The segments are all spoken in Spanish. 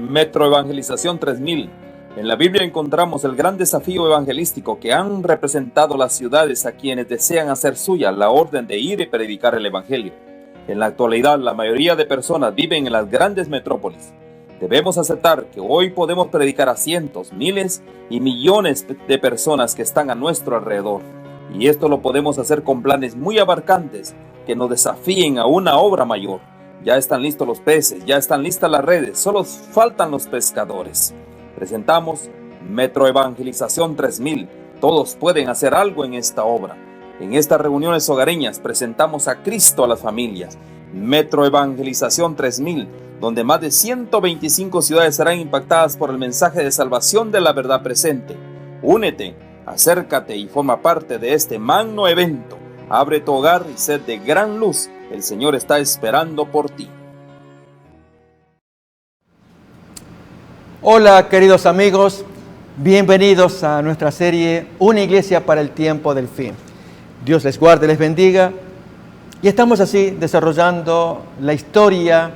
Metro Evangelización 3000. En la Biblia encontramos el gran desafío evangelístico que han representado las ciudades a quienes desean hacer suya la orden de ir y predicar el Evangelio. En la actualidad, la mayoría de personas viven en las grandes metrópolis. Debemos aceptar que hoy podemos predicar a cientos, miles y millones de personas que están a nuestro alrededor. Y esto lo podemos hacer con planes muy abarcantes que nos desafíen a una obra mayor. Ya están listos los peces, ya están listas las redes, solo faltan los pescadores. Presentamos Metro Evangelización 3000. Todos pueden hacer algo en esta obra. En estas reuniones hogareñas presentamos a Cristo a las familias. Metro Evangelización 3000, donde más de 125 ciudades serán impactadas por el mensaje de salvación de la verdad presente. Únete, acércate y forma parte de este magno evento. Abre tu hogar y sed de gran luz. El Señor está esperando por ti. Hola queridos amigos, bienvenidos a nuestra serie Una Iglesia para el Tiempo del Fin. Dios les guarde, les bendiga. Y estamos así desarrollando la historia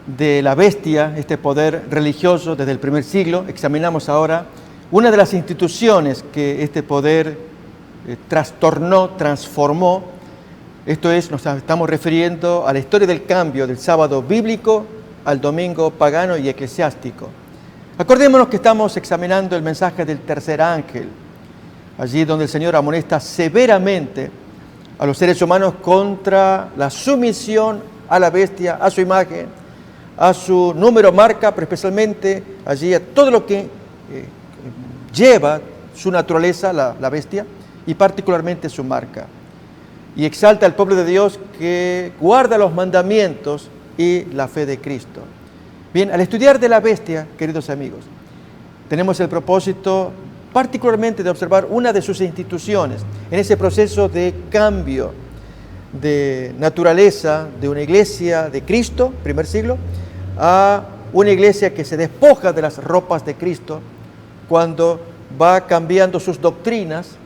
de la bestia, este poder religioso desde el primer siglo. Examinamos ahora una de las instituciones que este poder trastornó, transformó. Esto es, nos estamos refiriendo a la historia del cambio del sábado bíblico al domingo pagano y eclesiástico. Acordémonos que estamos examinando el mensaje del tercer ángel, allí donde el Señor amonesta severamente a los seres humanos contra la sumisión a la bestia, a su imagen, a su número marca, pero especialmente allí a todo lo que lleva su naturaleza, la bestia, y particularmente su marca. Y exalta al pueblo de Dios que guarda los mandamientos y la fe de Cristo. Bien, al estudiar de la bestia, queridos amigos, tenemos el propósito particularmente de observar una de sus instituciones en ese proceso de cambio de naturaleza de una iglesia de Cristo, primer siglo, a una iglesia que se despoja de las ropas de Cristo cuando va cambiando sus doctrinas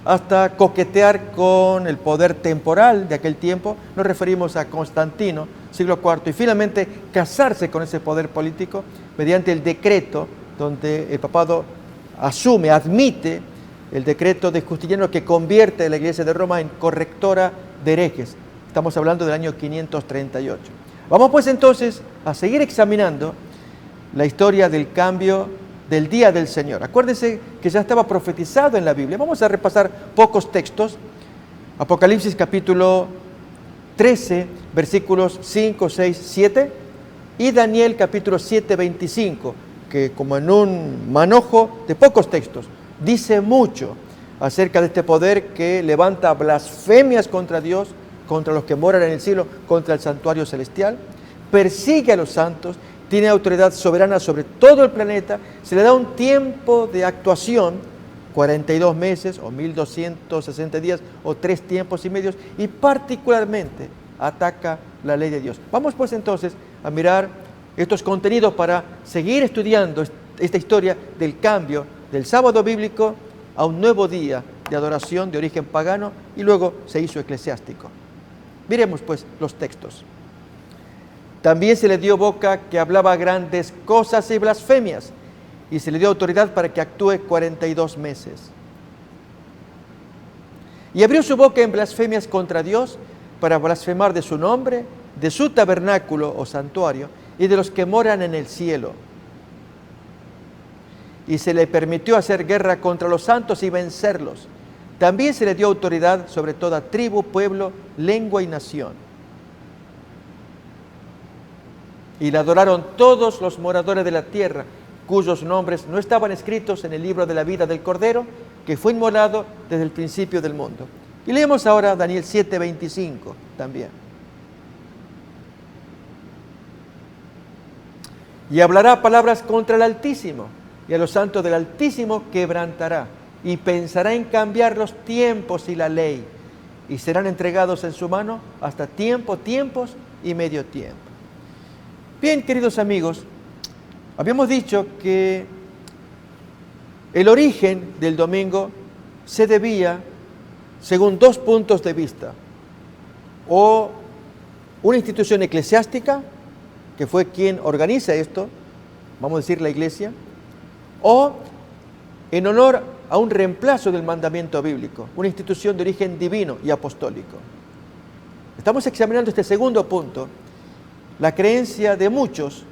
hasta coquetear con el poder temporal de aquel tiempo. Nos referimos a Constantino, siglo IV, y finalmente casarse con ese poder político mediante el decreto donde el papado asume, admite el decreto de Justiniano que convierte a la iglesia de Roma en correctora de herejes. Estamos hablando del año 538. Vamos pues entonces a seguir examinando la historia del cambio del día del Señor. Acuérdense que ya estaba profetizado en la Biblia. Vamos a repasar pocos textos. Apocalipsis capítulo 13, versículos 5, 6, 7 y Daniel capítulo 7, 25, que como en un manojo de pocos textos, dice mucho acerca de este poder que levanta blasfemias contra Dios, contra los que moran en el cielo, contra el santuario celestial, persigue a los santos, tiene autoridad soberana sobre todo el planeta, se le da un tiempo de actuación, 42 meses o 1260 días o 3 tiempos y medios, y particularmente ataca la ley de Dios. Vamos pues entonces a mirar estos contenidos para seguir estudiando esta historia del cambio del sábado bíblico a un nuevo día de adoración de origen pagano y luego se hizo eclesiástico. Miremos pues los textos. También se le dio boca que hablaba grandes cosas y blasfemias, y se le dio autoridad para que actúe 42 meses. Y abrió su boca en blasfemias contra Dios para blasfemar de su nombre, de su tabernáculo o santuario, y de los que moran en el cielo. Y se le permitió hacer guerra contra los santos y vencerlos. También se le dio autoridad sobre toda tribu, pueblo, lengua y nación. Y le adoraron todos los moradores de la tierra, cuyos nombres no estaban escritos en el libro de la vida del Cordero, que fue inmolado desde el principio del mundo. Y leemos ahora Daniel 7:25 también. Y hablará palabras contra el Altísimo, y a los santos del Altísimo quebrantará, y pensará en cambiar los tiempos y la ley, y serán entregados en su mano hasta tiempos y medio tiempo. Bien, queridos amigos, habíamos dicho que el origen del domingo se debía según dos puntos de vista, o una institución eclesiástica, que fue quien organiza esto, vamos a decir la iglesia, o en honor a un reemplazo del mandamiento bíblico, una institución de origen divino y apostólico. Estamos examinando este segundo punto, la creencia de muchos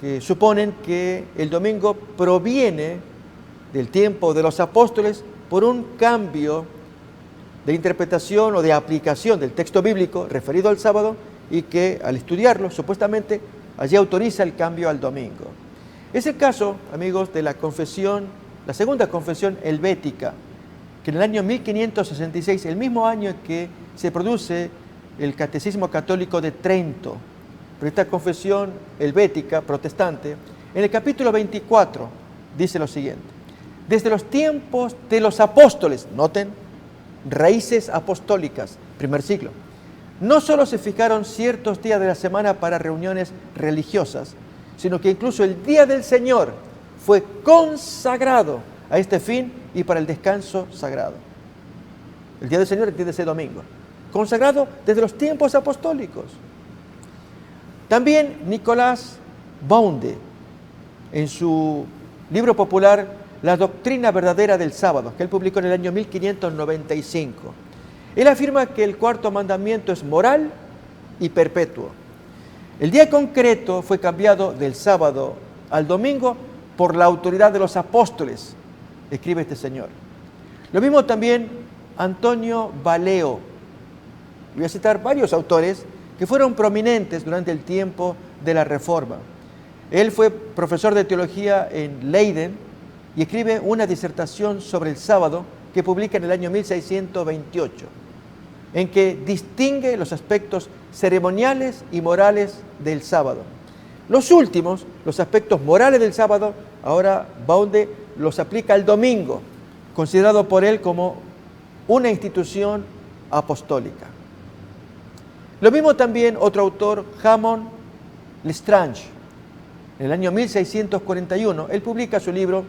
que suponen que el domingo proviene del tiempo de los apóstoles por un cambio de interpretación o de aplicación del texto bíblico referido al sábado y que al estudiarlo supuestamente allí autoriza el cambio al domingo. Es el caso, amigos, de la confesión, la segunda confesión helvética, que en el año 1566, el mismo año en que se produce el Catecismo Católico de Trento, pero esta confesión helvética, protestante, en el capítulo 24 dice lo siguiente: desde los tiempos de los apóstoles, noten, raíces apostólicas, primer siglo, no solo se fijaron ciertos días de la semana para reuniones religiosas, sino que incluso el día del Señor fue consagrado a este fin y para el descanso sagrado. El día del Señor entiende ese domingo, consagrado desde los tiempos apostólicos. También Nicolás Bonde, en su libro popular La doctrina verdadera del sábado, que él publicó en el año 1595, él afirma que el cuarto mandamiento es moral y perpetuo. El día concreto fue cambiado del sábado al domingo por la autoridad de los apóstoles, escribe este señor. Lo mismo también Antonio Valeo. Voy a citar varios autores que fueron prominentes durante el tiempo de la Reforma. Él fue profesor de teología en Leiden y escribe una disertación sobre el sábado que publica en el año 1628, en que distingue los aspectos ceremoniales y morales del sábado. Los últimos, los aspectos morales del sábado, ahora Bonde los aplica al domingo, considerado por él como una institución apostólica. Lo mismo también otro autor, Hammond Lestrange. En el año 1641, él publica su libro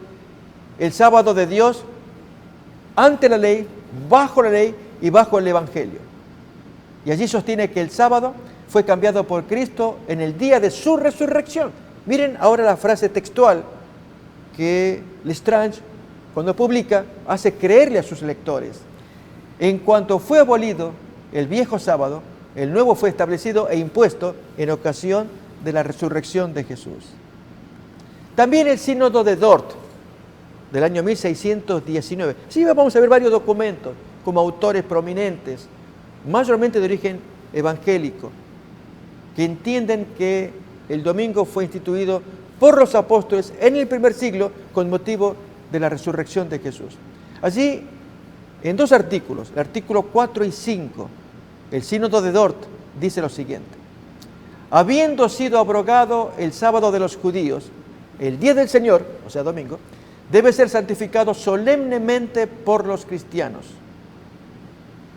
El sábado de Dios ante la ley, bajo la ley y bajo el Evangelio. Y allí sostiene que el sábado fue cambiado por Cristo en el día de su resurrección. Miren ahora la frase textual que Lestrange, cuando publica, hace creerle a sus lectores. En cuanto fue abolido el viejo sábado, el nuevo fue establecido e impuesto en ocasión de la resurrección de Jesús. También el sínodo de Dort, del año 1619. Sí, vamos a ver varios documentos como autores prominentes, mayormente de origen evangélico, que entienden que el domingo fue instituido por los apóstoles en el primer siglo con motivo de la resurrección de Jesús. Allí, en dos artículos, el artículo 4 y 5, el sínodo de Dort dice lo siguiente: habiendo sido abrogado el sábado de los judíos, el día del Señor, o sea domingo, debe ser santificado solemnemente por los cristianos.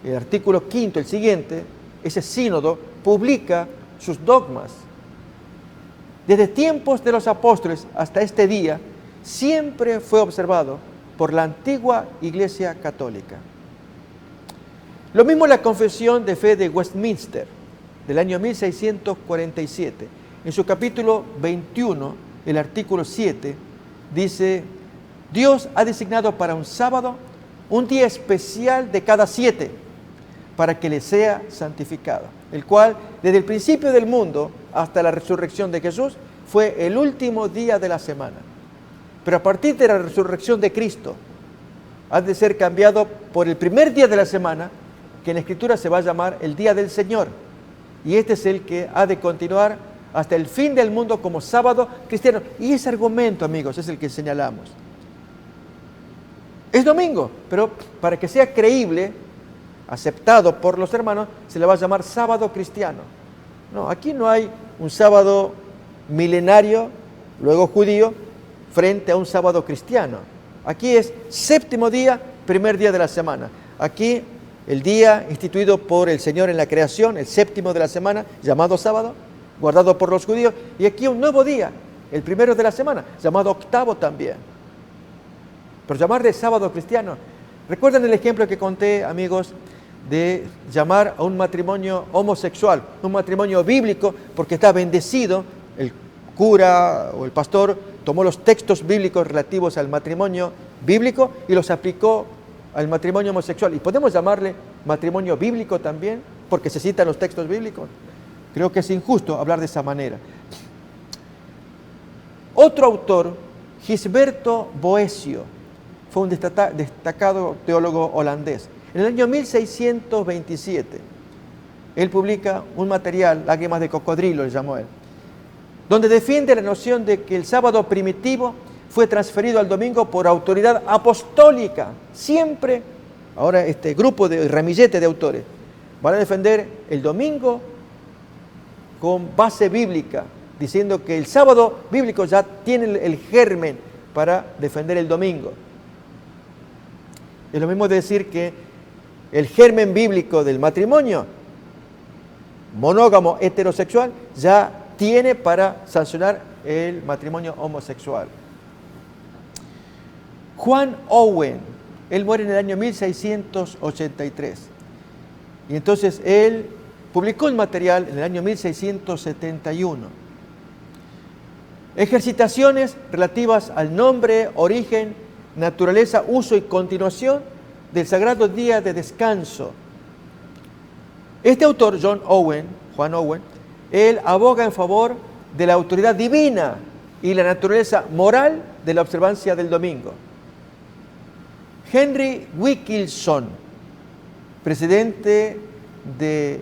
El artículo 5, el siguiente, ese sínodo publica sus dogmas. Desde tiempos de los apóstoles hasta este día, siempre fue observado por la antigua Iglesia Católica. Lo mismo la Confesión de Fe de Westminster, del año 1647. En su capítulo 21, el artículo 7, dice: Dios ha designado para un sábado un día especial de cada 7, para que le sea santificado, el cual desde el principio del mundo hasta la resurrección de Jesús fue el último día de la semana. Pero a partir de la resurrección de Cristo ha de ser cambiado por el primer día de la semana, que en la Escritura se va a llamar el día del Señor, y este es el que ha de continuar hasta el fin del mundo como sábado cristiano. Y ese argumento, amigos, es el que señalamos. Es domingo, pero para que sea creíble, aceptado por los hermanos, se le va a llamar sábado cristiano. No, aquí no hay un sábado milenario, luego judío, frente a un sábado cristiano. Aquí es séptimo día, primer día de la semana. Aquí el día instituido por el Señor en la creación, el séptimo de la semana, llamado sábado, guardado por los judíos. Y aquí un nuevo día, el primero de la semana, llamado octavo también. Pero llamar de sábado cristiano. ¿Recuerdan el ejemplo que conté, amigos, de llamar a un matrimonio homosexual, un matrimonio bíblico, porque está bendecido el cura o el pastor tomó los textos bíblicos relativos al matrimonio bíblico y los aplicó al matrimonio homosexual. ¿Y podemos llamarle matrimonio bíblico también? Porque se citan los textos bíblicos. Creo que es injusto hablar de esa manera. Otro autor, Gisberto Boecio, fue un destacado teólogo holandés. En el año 1627, él publica un material, Lágrimas de cocodrilo, le llamó él, donde defiende la noción de que el sábado primitivo fue transferido al domingo por autoridad apostólica. Siempre, ahora este grupo de ramillete de autores van a defender el domingo con base bíblica, diciendo que el sábado bíblico ya tiene el germen para defender el domingo. Es lo mismo de decir que el germen bíblico del matrimonio monógamo heterosexual ya tiene para sancionar el matrimonio homosexual. Juan Owen, él muere en el año 1683. Y entonces él publicó el material en el año 1671. Ejercitaciones relativas al nombre, origen, naturaleza, uso y continuación del sagrado día de descanso. Este autor, Juan Owen, él aboga en favor de la autoridad divina y la naturaleza moral de la observancia del domingo. Henry Wilkinson, presidente de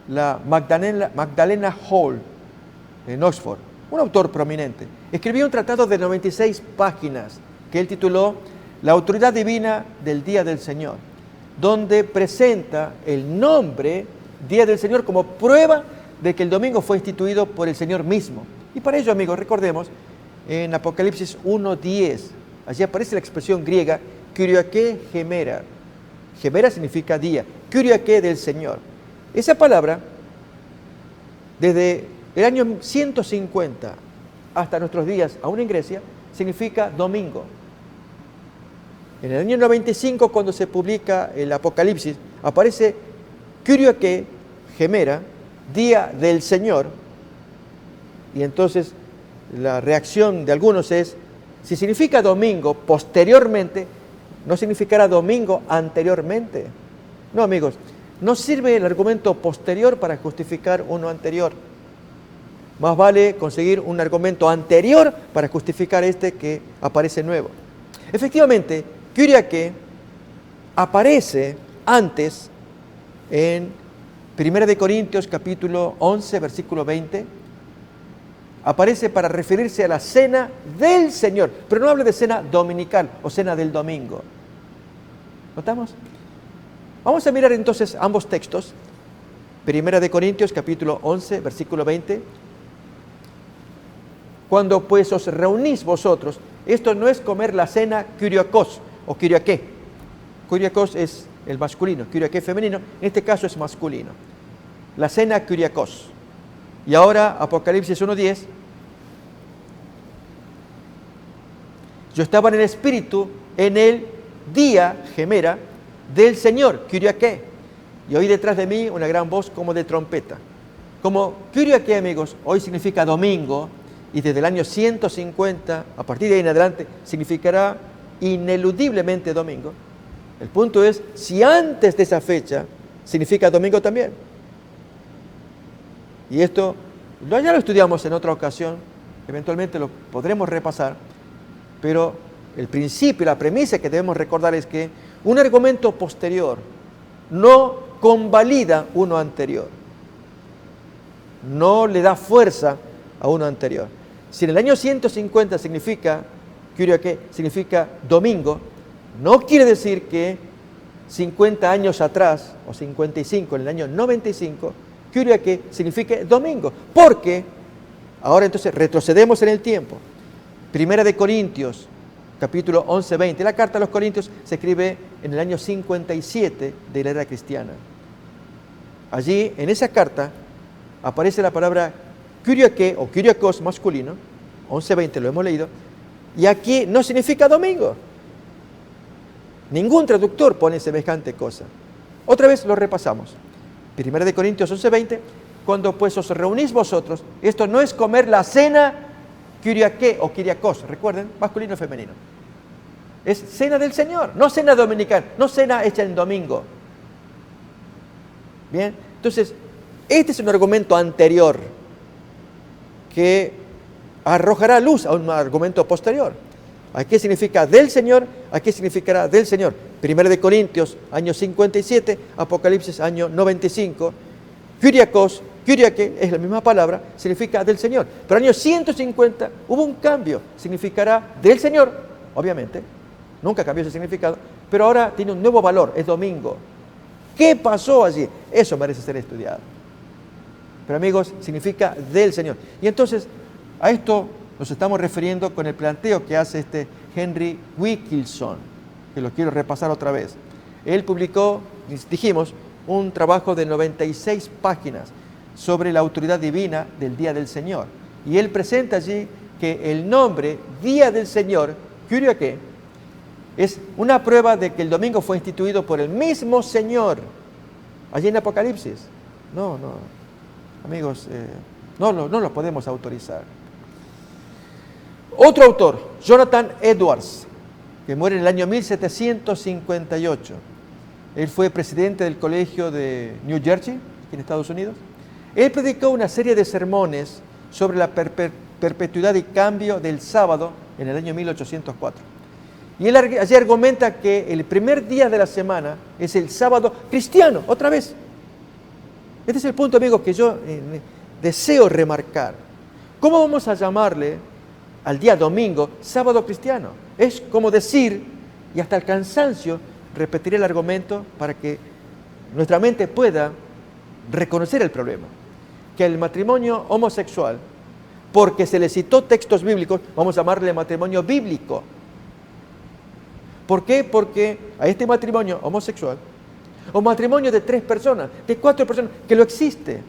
la Magdalena Hall en Oxford, un autor prominente, escribió un tratado de 96 páginas que él tituló La autoridad divina del Día del Señor, donde presenta el nombre Día del Señor como prueba de que el domingo fue instituido por el Señor mismo. Y para ello, amigos, recordemos en Apocalipsis 1:10, allí aparece la expresión griega Kyriake Gemera. Gemera significa día, Kyriake del Señor. Esa palabra, desde el año 150 hasta nuestros días, aún en Grecia, significa domingo. En el año 95, cuando se publica el Apocalipsis, aparece Kyriake Gemera, día del Señor. Y entonces la reacción de algunos es, si significa domingo posteriormente, ¿no significará domingo anteriormente? No, amigos, no sirve el argumento posterior para justificar uno anterior. Más vale conseguir un argumento anterior para justificar este que aparece nuevo. Efectivamente, Kyriake aparece antes en 1 Corintios capítulo 11, versículo 20. Aparece para referirse a la cena del Señor, pero no habla de cena dominical o cena del domingo. ¿Notamos? Vamos a mirar entonces ambos textos. 1 Corintios capítulo 11, versículo 20. Cuando pues os reunís vosotros, esto no es comer la cena kyriakos o kyriake. Kyriakos es el masculino, kyriake femenino, en este caso es masculino. La cena kyriakos. Y ahora Apocalipsis 1:10. Yo estaba en el Espíritu en el día, gemera, del Señor, kyriake. Y oí detrás de mí una gran voz como de trompeta. Como kyriake, amigos, hoy significa domingo, y desde el año 150, a partir de ahí en adelante, significará ineludiblemente domingo. El punto es, si antes de esa fecha significa domingo también. Y esto ya lo estudiamos en otra ocasión, eventualmente lo podremos repasar, pero el principio, la premisa que debemos recordar es que un argumento posterior no convalida uno anterior, no le da fuerza a uno anterior. Si en el año 150 significa kyriake, significa domingo, no quiere decir que 50 años atrás, o 55, en el año 95, kyriake signifique domingo, porque ahora entonces retrocedemos en el tiempo. 1 Corintios, capítulo 11, 20. La carta a los Corintios se escribe en el año 57 de la era cristiana. Allí, en esa carta, aparece la palabra kyriake o kyriakos masculino, 11:20 lo hemos leído, y aquí no significa domingo. Ningún traductor pone semejante cosa. Otra vez lo repasamos. 1 Corintios 11:20, cuando pues os reunís vosotros, esto no es comer la cena kyriake o kyriakos, recuerden, masculino y femenino. Es cena del Señor, no cena dominical, no cena hecha en domingo. Bien, entonces, este es un argumento anterior que arrojará luz a un argumento posterior. ¿A qué significa del Señor? ¿A qué significará del Señor? 1 Corintios, año 57, Apocalipsis, año 95. Kyriakos, kyriake, es la misma palabra, significa del Señor. Pero año 150 hubo un cambio, significará del Señor, obviamente. Nunca cambió ese significado, pero ahora tiene un nuevo valor, es domingo. ¿Qué pasó allí? Eso merece ser estudiado. Pero amigos, significa del Señor. Y entonces, a esto nos estamos refiriendo con el planteo que hace este Henry Wilkinson, que lo quiero repasar otra vez. Él publicó, dijimos, un trabajo de 96 páginas sobre la autoridad divina del Día del Señor. Y él presenta allí que el nombre Día del Señor, Kyriake, es una prueba de que el domingo fue instituido por el mismo Señor. Allí en Apocalipsis. No, amigos, no lo podemos autorizar. Otro autor, Jonathan Edwards, que muere en el año 1758. Él fue presidente del colegio de New Jersey, aquí en Estados Unidos. Él predicó una serie de sermones sobre la perpetuidad y cambio del sábado en el año 1804. Y él allí argumenta que el primer día de la semana es el sábado cristiano, otra vez. Este es el punto, amigos, que yo deseo remarcar. ¿Cómo vamos a llamarle al día domingo sábado cristiano? Es como decir, y hasta el cansancio, repetiré el argumento para que nuestra mente pueda reconocer el problema. Que el matrimonio homosexual, porque se le citó textos bíblicos, vamos a llamarle matrimonio bíblico. ¿Por qué? Porque a este matrimonio homosexual, o matrimonio de 3 personas, de 4 personas, que lo existe,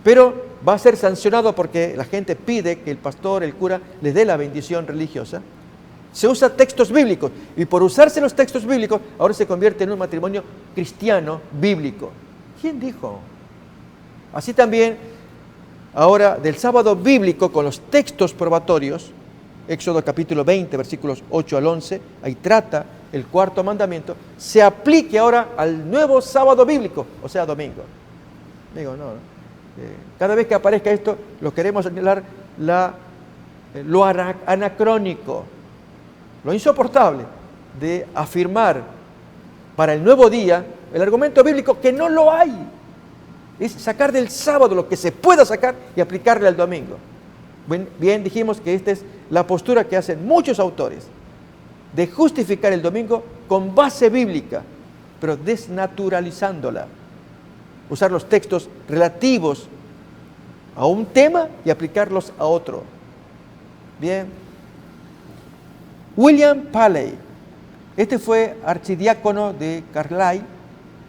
pero va a ser sancionado porque la gente pide que el pastor, el cura, les dé la bendición religiosa. Se usa textos bíblicos, y por usarse los textos bíblicos, ahora se convierte en un matrimonio cristiano bíblico. ¿Quién dijo? Así también, ahora del sábado bíblico con los textos probatorios, Éxodo capítulo 20, versículos 8 al 11, ahí trata el 4º mandamiento, se aplique ahora al nuevo sábado bíblico, o sea, domingo. Digo, cada vez que aparezca esto, lo queremos señalar lo anacrónico, lo insoportable de afirmar para el nuevo día el argumento bíblico que no lo hay. Es sacar del sábado lo que se pueda sacar y aplicarle al domingo. Bien, dijimos que esta es la postura que hacen muchos autores, de justificar el domingo con base bíblica, pero desnaturalizándola. Usar los textos relativos a un tema y aplicarlos a otro. Bien. William Paley, este fue archidiácono de Carlisle.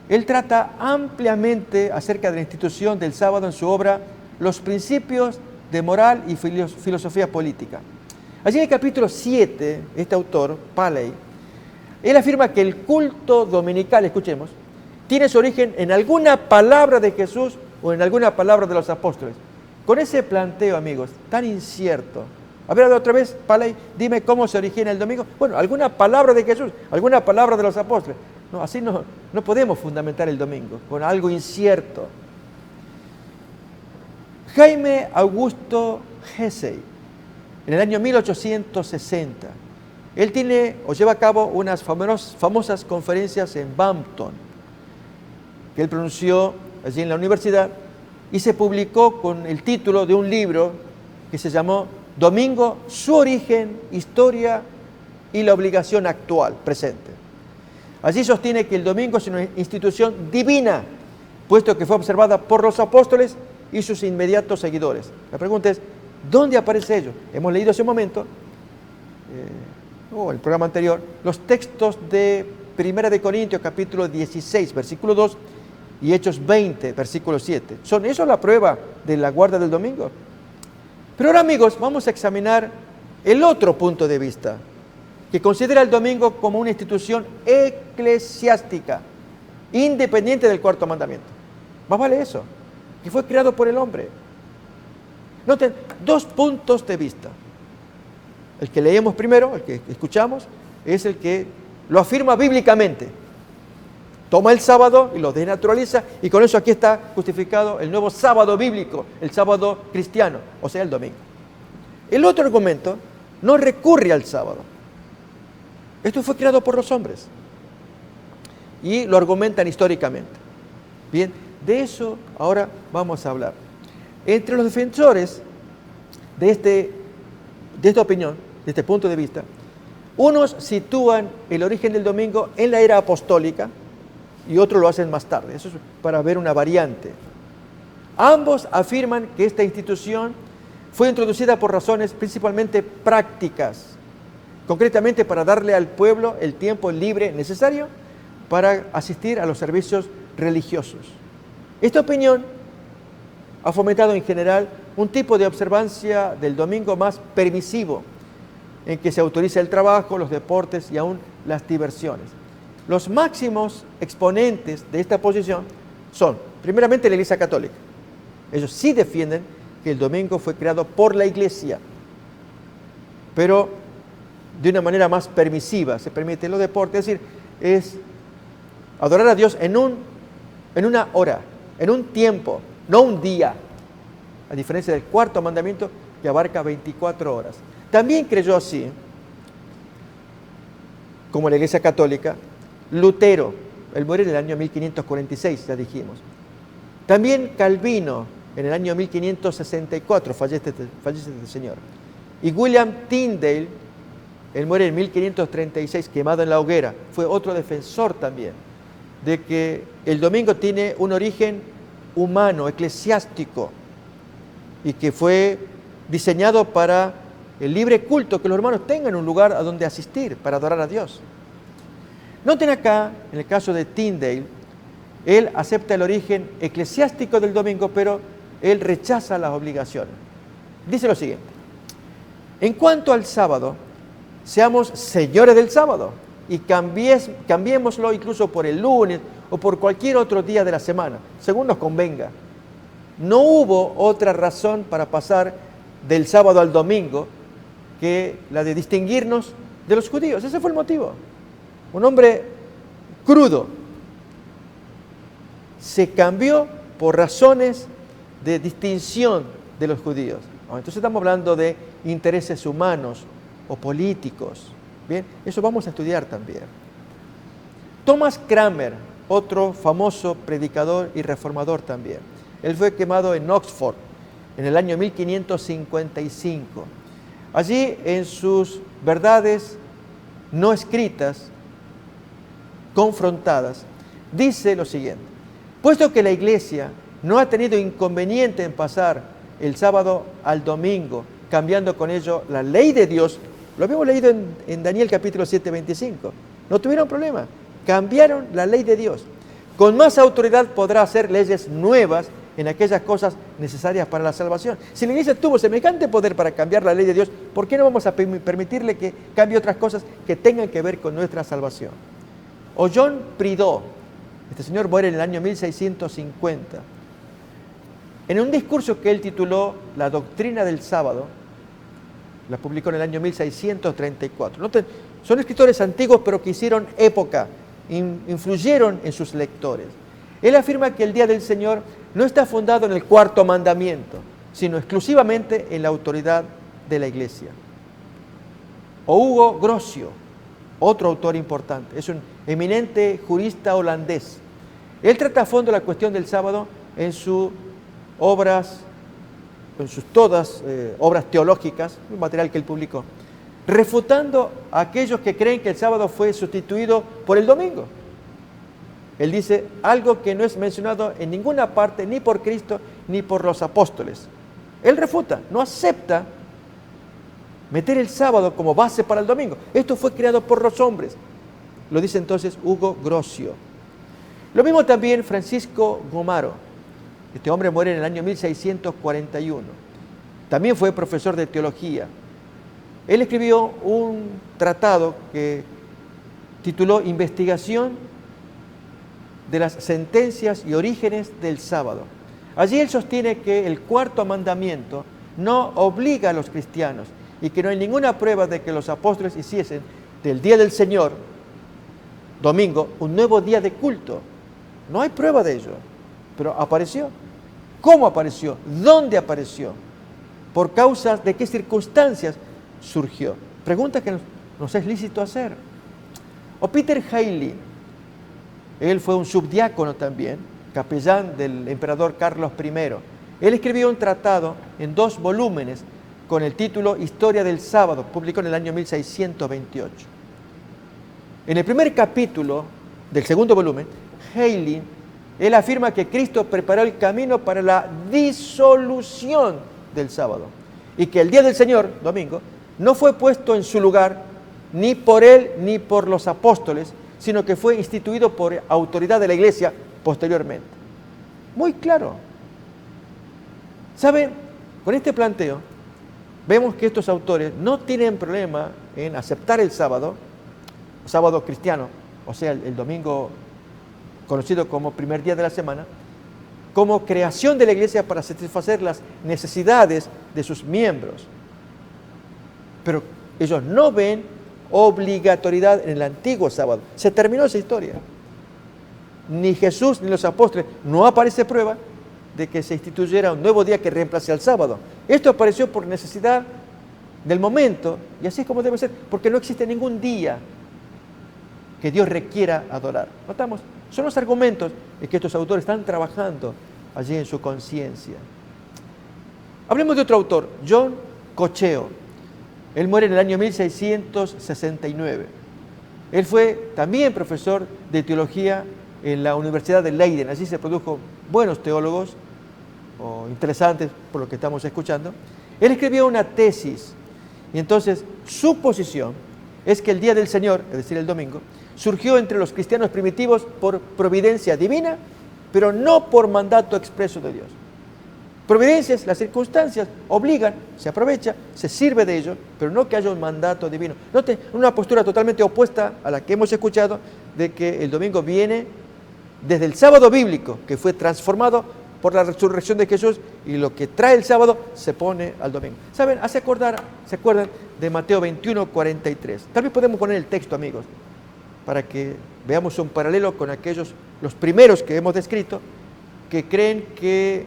Él trata ampliamente acerca de la institución del sábado en su obra Los principios de moral y filosofía política. Allí en el capítulo 7, este autor, Paley, él afirma que el culto dominical, escuchemos, tiene su origen en alguna palabra de Jesús o en alguna palabra de los apóstoles. Con ese planteo, amigos, tan incierto. A ver, otra vez, Paley, dime cómo se origina el domingo. Bueno, alguna palabra de Jesús, alguna palabra de los apóstoles. No, así no podemos fundamentar el domingo, con algo incierto. Jaime Augusto Hessey, en el año 1860, él tiene o lleva a cabo unas famosas conferencias en Bampton, que él pronunció allí en la universidad, y se publicó con el título de un libro que se llamó Domingo, su origen, historia y la obligación actual, presente. Allí sostiene que el domingo es una institución divina, puesto que fue observada por los apóstoles y sus inmediatos seguidores. La pregunta es, ¿dónde aparece ello? Hemos leído hace un momento, el programa anterior, los textos de 1 Corintios capítulo 16, versículo 2 y Hechos 20, versículo 7. ¿Son eso la prueba de la guarda del domingo? Pero ahora, amigos, vamos a examinar el otro punto de vista, que considera el domingo como una institución eclesiástica, independiente del 4º mandamiento. Más vale eso, que fue creado por el hombre. Noten, dos puntos de vista. El que leemos primero, el que escuchamos, es el que lo afirma bíblicamente. Toma el sábado y lo desnaturaliza, y con eso aquí está justificado el nuevo sábado bíblico, el sábado cristiano, o sea, el domingo. El otro argumento no recurre al sábado. Esto fue creado por los hombres y lo argumentan históricamente. Bien, de eso ahora vamos a hablar. Entre los defensores de esta opinión, de este punto de vista, unos sitúan el origen del domingo en la era apostólica y otros lo hacen más tarde. Eso es para ver una variante. Ambos afirman que esta institución fue introducida por razones principalmente prácticas, concretamente para darle al pueblo el tiempo libre necesario para asistir a los servicios religiosos. Esta opinión ha fomentado en general un tipo de observancia del domingo más permisivo, en que se autoriza el trabajo, los deportes y aún las diversiones. Los máximos exponentes de esta posición son, primeramente, la Iglesia Católica. Ellos sí defienden que el domingo fue creado por la Iglesia, pero de una manera más permisiva. Se permiten los deportes, es decir, es adorar a Dios en una hora, en un tiempo, no un día, a diferencia del cuarto mandamiento que abarca 24 horas. También creyó así, como la Iglesia Católica, Lutero. Él muere en el año 1546, ya dijimos. También Calvino, en el año 1564, fallece este señor. Y William Tyndale, él muere en 1536, quemado en la hoguera. Fue otro defensor también de que el domingo tiene un origen humano, eclesiástico, y que fue diseñado para el libre culto, que los hermanos tengan un lugar a donde asistir para adorar a Dios. Noten acá, en el caso de Tyndale, él acepta el origen eclesiástico del domingo, pero él rechaza las obligaciones. Dice lo siguiente: en cuanto al sábado, seamos señores del sábado y cambiémoslo incluso por el lunes o por cualquier otro día de la semana, según nos convenga. No hubo otra razón para pasar del sábado al domingo que la de distinguirnos de los judíos. Ese fue el motivo. Un hombre crudo se cambió por razones de distinción de los judíos. Entonces estamos hablando de intereses humanos o políticos. Bien, eso vamos a estudiar también. Thomas Cranmer, otro famoso predicador y reformador también. Él fue quemado en Oxford en el año 1555. Allí, en sus verdades no escritas, confrontadas, dice lo siguiente: puesto que la Iglesia no ha tenido inconveniente en pasar el sábado al domingo, cambiando con ello la ley de Dios, lo habíamos leído en Daniel capítulo 7, 25, no tuvieron problema, cambiaron la ley de Dios. Con más autoridad podrá hacer leyes nuevas en aquellas cosas necesarias para la salvación. Si la Iglesia tuvo semejante poder para cambiar la ley de Dios, ¿por qué no vamos a permitirle que cambie otras cosas que tengan que ver con nuestra salvación? O John Prideaux, este señor muere en el año 1650, en un discurso que él tituló La doctrina del sábado, la publicó en el año 1634. Noten, son escritores antiguos pero que hicieron época, influyeron en sus lectores. Él afirma que el día del Señor no está fundado en el cuarto mandamiento, sino exclusivamente en la autoridad de la Iglesia. O Hugo Grocio, otro autor importante, es un eminente jurista holandés. Él trata a fondo la cuestión del sábado en sus obras, todas obras teológicas, un material que él publicó, refutando a aquellos que creen que el sábado fue sustituido por el domingo. Él dice algo que no es mencionado en ninguna parte, ni por Cristo, ni por los apóstoles. Él refuta, no acepta meter el sábado como base para el domingo. Esto fue creado por los hombres. Lo dice entonces Hugo Grocio. Lo mismo también Francisco Gomaro. Este hombre muere en el año 1641. También fue profesor de teología. Él escribió un tratado que tituló Investigación de las sentencias y orígenes del sábado. Allí él sostiene que el cuarto mandamiento no obliga a los cristianos y que no hay ninguna prueba de que los apóstoles hiciesen del día del Señor, domingo, un nuevo día de culto. No hay prueba de ello, pero apareció. ¿Cómo apareció? ¿Dónde apareció? ¿Por causa de qué circunstancias surgió? Pregunta que nos es lícito hacer. O Peter Haley, él fue un subdiácono también, capellán del emperador Carlos I. Él escribió un tratado en 2 volúmenes con el título Historia del Sábado, publicó en el año 1628. En el primer capítulo del segundo volumen, Haley, él afirma que Cristo preparó el camino para la disolución del sábado y que el día del Señor, domingo, no fue puesto en su lugar ni por él ni por los apóstoles, sino que fue instituido por autoridad de la iglesia posteriormente. Muy claro. ¿Saben? Con este planteo, vemos que estos autores no tienen problema en aceptar el sábado cristiano, o sea, el domingo conocido como primer día de la semana, como creación de la iglesia para satisfacer las necesidades de sus miembros. Pero ellos no ven obligatoriedad en el antiguo sábado. Se terminó esa historia. Ni Jesús ni los apóstoles, no aparece prueba de que se instituyera un nuevo día que reemplace al sábado. Esto apareció por necesidad del momento, y así es como debe ser, porque no existe ningún día que Dios requiera adorar. ¿Notamos? Son los argumentos en que estos autores están trabajando allí en su conciencia. Hablemos de otro autor, John Cocheo. Él muere en el año 1669. Él fue también profesor de teología en la Universidad de Leiden. Allí se produjo buenos teólogos, o interesantes por lo que estamos escuchando. Él escribió una tesis, y entonces su posición es que el día del Señor, es decir, el domingo, surgió entre los cristianos primitivos por providencia divina, pero no por mandato expreso de Dios. Providencias, las circunstancias obligan, se aprovecha, se sirve de ello, pero no que haya un mandato divino. Note, una postura totalmente opuesta a la que hemos escuchado, de que el domingo viene desde el sábado bíblico, que fue transformado por la resurrección de Jesús, y lo que trae el sábado se pone al domingo. ¿Saben? ¿Se acuerdan de Mateo 21, 43? Tal vez podemos poner el texto, amigos, para que veamos un paralelo con los primeros que hemos descrito, que creen que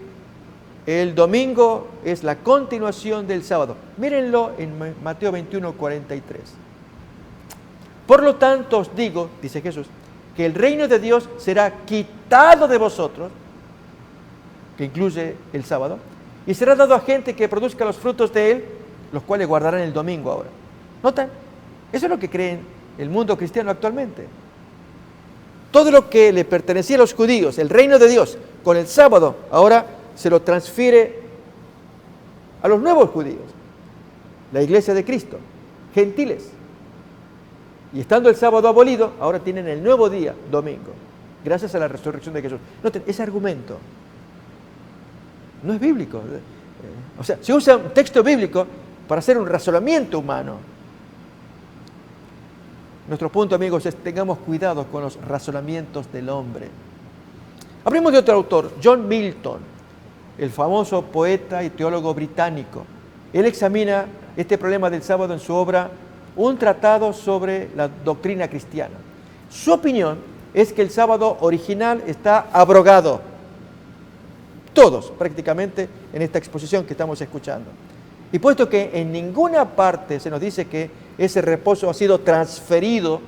el domingo es la continuación del sábado. Mírenlo en Mateo 21, 43. Por lo tanto os digo, dice Jesús, que el reino de Dios será quitado de vosotros, que incluye el sábado, y será dado a gente que produzca los frutos de él, los cuales guardarán el domingo ahora. ¿Notan? Eso es lo que creen el mundo cristiano actualmente. Todo lo que le pertenecía a los judíos, el reino de Dios, con el sábado, ahora se lo transfiere a los nuevos judíos, la iglesia de Cristo, gentiles. Y estando el sábado abolido, ahora tienen el nuevo día, domingo, gracias a la resurrección de Jesús. Noten, ese argumento no es bíblico. O sea, se usa un texto bíblico para hacer un razonamiento humano. Nuestro punto, amigos, es tengamos cuidado con los razonamientos del hombre. Hablemos de otro autor, John Milton, el famoso poeta y teólogo británico. Él examina este problema del sábado en su obra Un tratado sobre la doctrina cristiana. Su opinión es que el sábado original está abrogado. Todos, prácticamente, en esta exposición que estamos escuchando. Y puesto que en ninguna parte se nos dice que ese reposo ha sido transferido,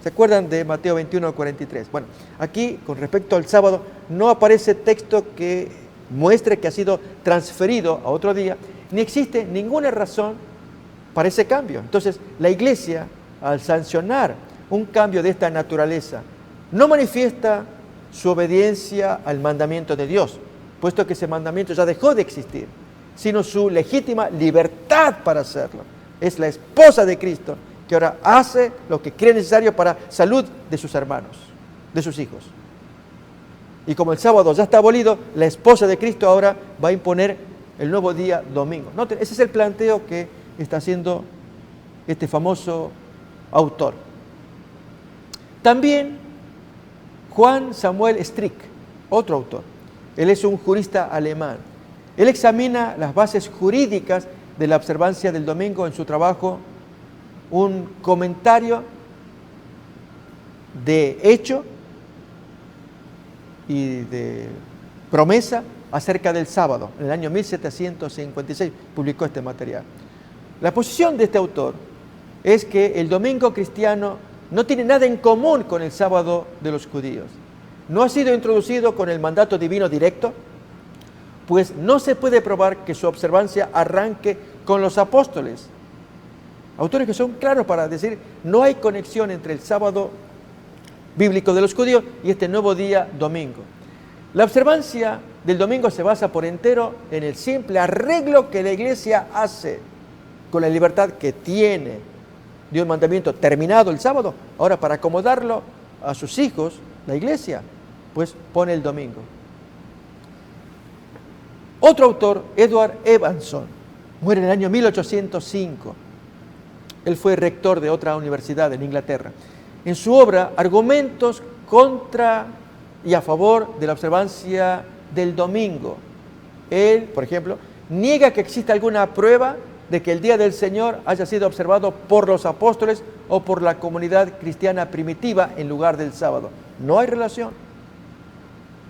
¿se acuerdan de Mateo 21, 43? Bueno, aquí, con respecto al sábado, no aparece texto que muestre que ha sido transferido a otro día, ni existe ninguna razón para ese cambio. Entonces, la Iglesia, al sancionar un cambio de esta naturaleza, no manifiesta su obediencia al mandamiento de Dios, puesto que ese mandamiento ya dejó de existir, sino su legítima libertad para hacerlo. Es la esposa de Cristo que ahora hace lo que cree necesario para salud de sus hermanos, de sus hijos. Y como el sábado ya está abolido, la esposa de Cristo ahora va a imponer el nuevo día domingo. Noten, ese es el planteo que está haciendo este famoso autor. También Juan Samuel Strick, otro autor. Él es un jurista alemán. Él examina las bases jurídicas de la observancia del domingo en su trabajo, un comentario de hecho y de promesa acerca del sábado. En el año 1756 publicó este material. La posición de este autor es que el domingo cristiano no tiene nada en común con el sábado de los judíos. No ha sido introducido con el mandato divino directo, pues no se puede probar que su observancia arranque con los apóstoles. Autores que son claros para decir, no hay conexión entre el sábado bíblico de los judíos y este nuevo día domingo. La observancia del domingo se basa por entero en el simple arreglo que la iglesia hace con la libertad que tiene de un mandamiento terminado el sábado. Ahora, para acomodarlo a sus hijos, la iglesia, pues pone el domingo. Otro autor, Edward Evanson, muere en el año 1805. Él fue rector de otra universidad en Inglaterra. En su obra, Argumentos contra y a favor de la observancia del domingo, él, por ejemplo, niega que exista alguna prueba de que el día del Señor haya sido observado por los apóstoles o por la comunidad cristiana primitiva en lugar del sábado. No hay relación.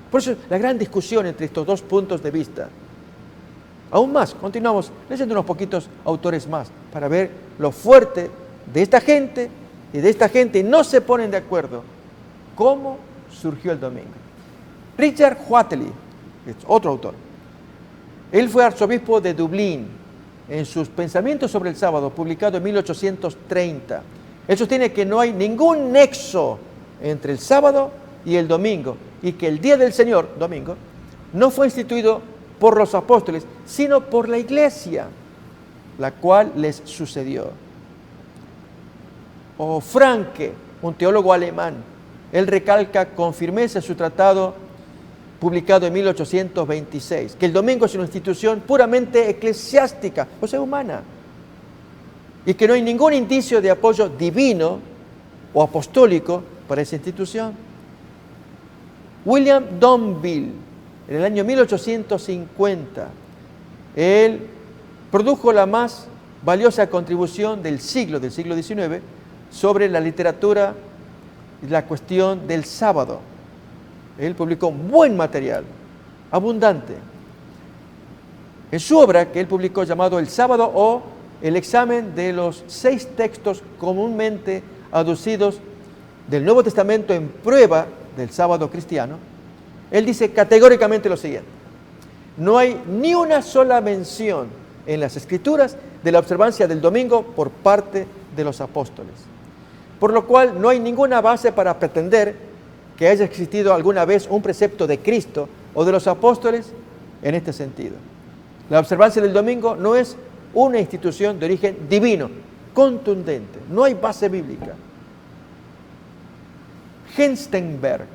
Por eso la gran discusión entre estos dos puntos de vista. Aún más, continuamos leyendo unos poquitos autores más para ver lo fuerte de esta gente y de esta gente no se ponen de acuerdo. ¿Cómo surgió el domingo? Richard Whately, es otro autor. Él fue arzobispo de Dublín. En sus Pensamientos sobre el sábado, publicado en 1830, él sostiene que no hay ningún nexo entre el sábado y el domingo y que el día del Señor, domingo, no fue instituido por los apóstoles, sino por la iglesia, la cual les sucedió. O Franke, un teólogo alemán, él recalca con firmeza su tratado publicado en 1826, que el domingo es una institución puramente eclesiástica, o sea, humana, y que no hay ningún indicio de apoyo divino o apostólico para esa institución. William Domville, en el año 1850, él produjo la más valiosa contribución del siglo XIX sobre la literatura y la cuestión del sábado. Él publicó un buen material, abundante. En su obra que él publicó llamado El sábado o el examen de los 6 textos comúnmente aducidos del Nuevo Testamento en prueba del sábado cristiano, él dice categóricamente lo siguiente: no hay ni una sola mención en las Escrituras de la observancia del domingo por parte de los apóstoles, por lo cual no hay ninguna base para pretender que haya existido alguna vez un precepto de Cristo o de los apóstoles en este sentido. La observancia del domingo no es una institución de origen divino, contundente, no hay base bíblica. Hengstenberg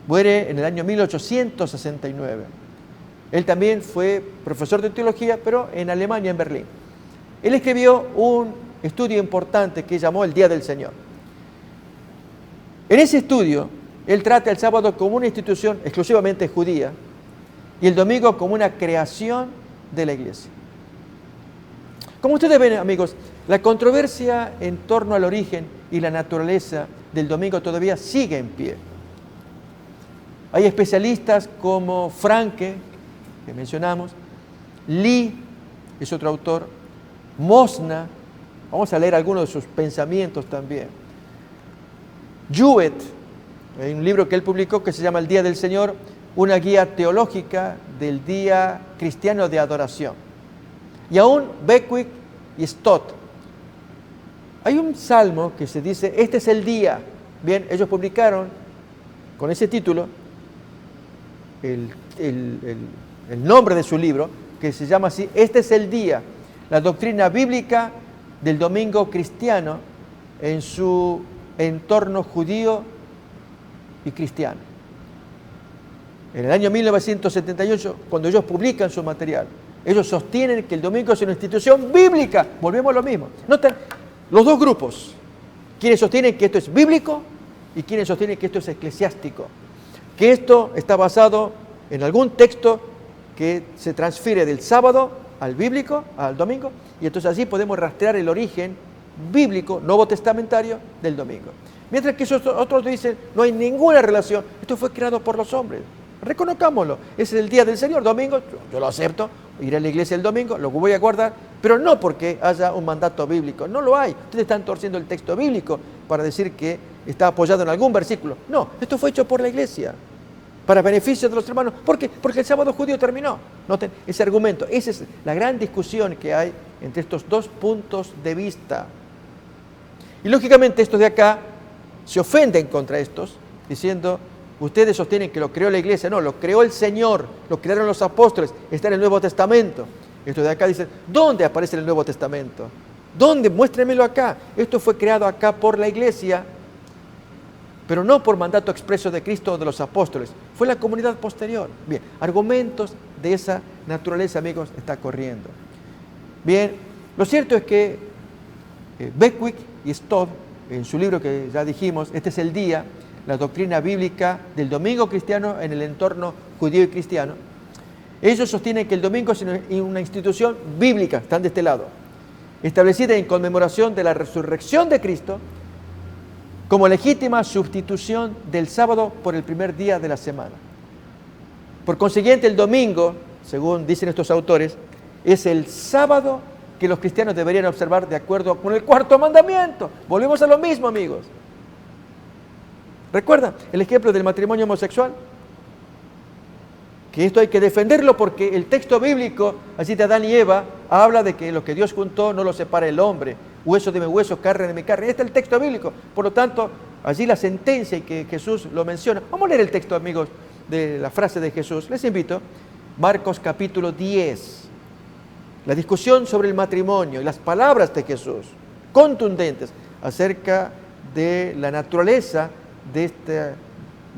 muere en el año 1869. Él también fue profesor de teología, pero en Alemania, en Berlín. Él escribió un estudio importante que llamó El Día del Señor. En ese estudio, él trata el sábado como una institución exclusivamente judía y el domingo como una creación de la iglesia. Como ustedes ven, amigos, la controversia en torno al origen y la naturaleza del domingo todavía sigue en pie. Hay especialistas como Franke, que mencionamos, Lee, es otro autor, Mosna, vamos a leer algunos de sus pensamientos también. Jewett, hay un libro que él publicó que se llama El Día del Señor, una guía teológica del día cristiano de adoración. Y aún Beckwith y Stott. Hay un salmo que se dice, este es el día. Bien, ellos publicaron con ese título el nombre de su libro, que se llama así, este es el día, la doctrina bíblica del domingo cristiano en su entorno judío y cristiano. En el año 1978, cuando ellos publican su material, ellos sostienen que el domingo es una institución bíblica. Volvemos a lo mismo. Noten, los dos grupos, quienes sostienen que esto es bíblico y quienes sostienen que esto es eclesiástico, que esto está basado en algún texto que se transfiere del sábado al bíblico, al domingo, y entonces así podemos rastrear el origen bíblico, nuevo testamentario, del domingo. Mientras que esos otros dicen, no hay ninguna relación, esto fue creado por los hombres. Reconozcámoslo, ese es el día del Señor, domingo, yo lo acepto, iré a la iglesia el domingo, lo voy a guardar, pero no porque haya un mandato bíblico, no lo hay. Ustedes están torciendo el texto bíblico para decir que está apoyado en algún versículo. No, esto fue hecho por la iglesia, para beneficio de los hermanos. ¿Por qué? Porque el sábado judío terminó. Noten ese argumento, esa es la gran discusión que hay entre estos dos puntos de vista. Y lógicamente estos de acá se ofenden contra estos, diciendo, ustedes sostienen que lo creó la iglesia. No, lo creó el Señor, lo crearon los apóstoles, está en el Nuevo Testamento. Estos de acá dicen, ¿dónde aparece el Nuevo Testamento? ¿Dónde? Muéstrenmelo acá. Esto fue creado acá por la iglesia, pero no por mandato expreso de Cristo o de los apóstoles. Fue la comunidad posterior. Bien, argumentos de esa naturaleza, amigos, está corriendo. Bien, lo cierto es que Beckwith y Stott, en su libro que ya dijimos, este es el día, la doctrina bíblica del domingo cristiano en el entorno judío y cristiano, ellos sostienen que el domingo es una institución bíblica, están de este lado, establecida en conmemoración de la resurrección de Cristo, como legítima sustitución del sábado por el primer día de la semana. Por consiguiente, el domingo, según dicen estos autores, es el sábado que los cristianos deberían observar de acuerdo con el cuarto mandamiento. Volvemos a lo mismo, amigos. ¿Recuerdan el ejemplo del matrimonio homosexual? Que esto hay que defenderlo porque el texto bíblico, así de Adán y Eva, habla de que lo que Dios juntó no lo separa el hombre. Hueso de mi hueso, carne de mi carne. Este es el texto bíblico. Por lo tanto, allí la sentencia y que Jesús lo menciona. Vamos a leer el texto, amigos, de la frase de Jesús. Les invito. Marcos capítulo 10. La discusión sobre el matrimonio y las palabras de Jesús, contundentes, acerca de la naturaleza de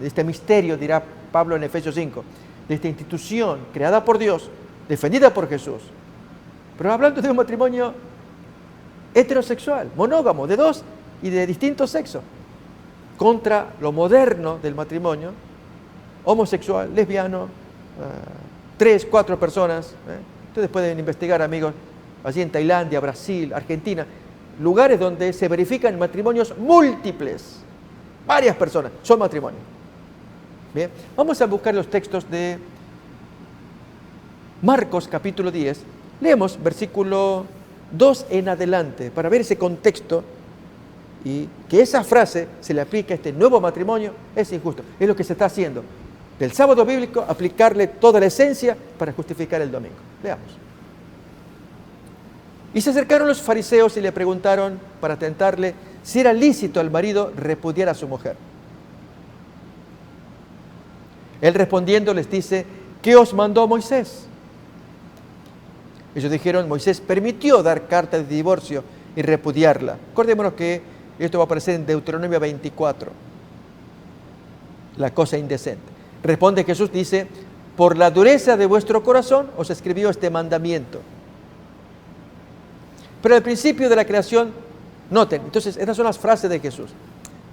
este misterio, dirá Pablo en Efesios 5, de esta institución creada por Dios, defendida por Jesús. Pero hablando de un matrimonio heterosexual, monógamo, de dos y de distinto sexo, contra lo moderno del matrimonio, homosexual, lesbiano, 3, 4 personas. Ustedes pueden investigar, amigos, allí en Tailandia, Brasil, Argentina, lugares donde se verifican matrimonios múltiples. Varias personas son matrimonios. Bien, vamos a buscar los textos de Marcos capítulo 10. Leemos versículo 2 en adelante para ver ese contexto y que esa frase se le aplica a este nuevo matrimonio es injusto. Es lo que se está haciendo. Del sábado bíblico, aplicarle toda la esencia para justificar el domingo. Veamos. Y se acercaron los fariseos y le preguntaron para tentarle si era lícito al marido repudiar a su mujer. Él respondiendo les dice, ¿qué os mandó Moisés? Ellos dijeron, Moisés permitió dar carta de divorcio y repudiarla. Acordémonos que esto va a aparecer en Deuteronomio 24. La cosa indecente. Responde Jesús, dice, por la dureza de vuestro corazón os escribió este mandamiento. Pero al principio de la creación, noten, entonces estas son las frases de Jesús.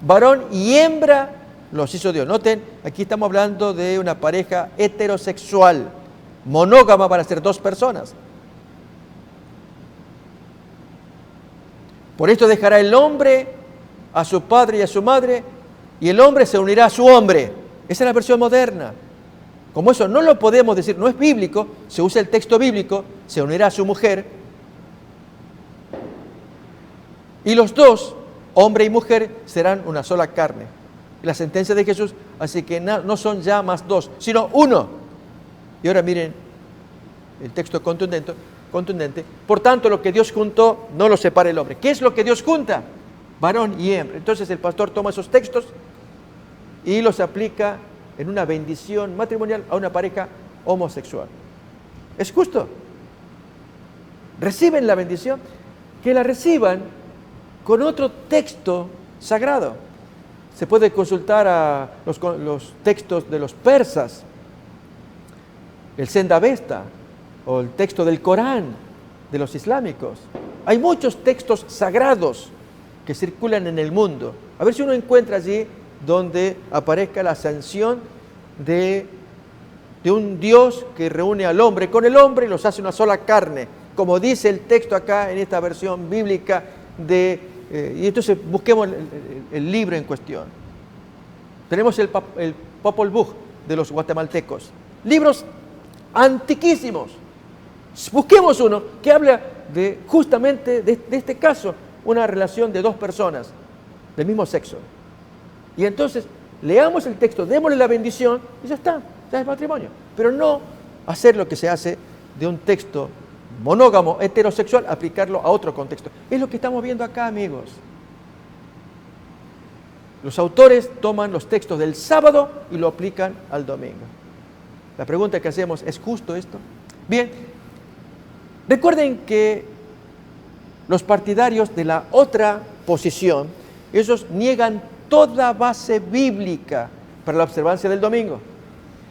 Varón y hembra los hizo Dios. Noten, aquí estamos hablando de una pareja heterosexual, monógama para ser dos personas. Por esto dejará el hombre a su padre y a su madre, y el hombre se unirá a su hombre. Esa es la versión moderna. Como eso no lo podemos decir, no es bíblico, se usa el texto bíblico, se unirá a su mujer. Y los dos, hombre y mujer, serán una sola carne. La sentencia de Jesús, así que no son ya más dos, sino uno. Y ahora miren el texto contundente. Por tanto, lo que Dios juntó, no lo separa el hombre. ¿Qué es lo que Dios junta? Varón y hembra. Entonces el pastor toma esos textos y los aplica en una bendición matrimonial a una pareja homosexual. ¿Es justo? ¿Reciben la bendición? Que la reciban con otro texto sagrado. Se puede consultar a los textos de los persas, el Zend-Avesta o el texto del Corán de los islámicos. Hay muchos textos sagrados que circulan en el mundo. A ver si uno encuentra allí donde aparezca la sanción de un Dios que reúne al hombre con el hombre y los hace una sola carne, como dice el texto acá en esta versión bíblica y entonces busquemos el libro en cuestión. Tenemos el Popol Vuh de los guatemaltecos, libros antiquísimos. Busquemos uno que habla justamente de este caso, una relación de dos personas del mismo sexo. Y entonces leamos el texto, démosle la bendición y ya está, ya es matrimonio. Pero no hacer lo que se hace de un texto monógamo, heterosexual, aplicarlo a otro contexto. Es lo que estamos viendo acá, amigos. Los autores toman los textos del sábado y lo aplican al domingo. La pregunta que hacemos, ¿es justo esto? Bien, recuerden que los partidarios de la otra posición, ellos niegan toda base bíblica para la observancia del domingo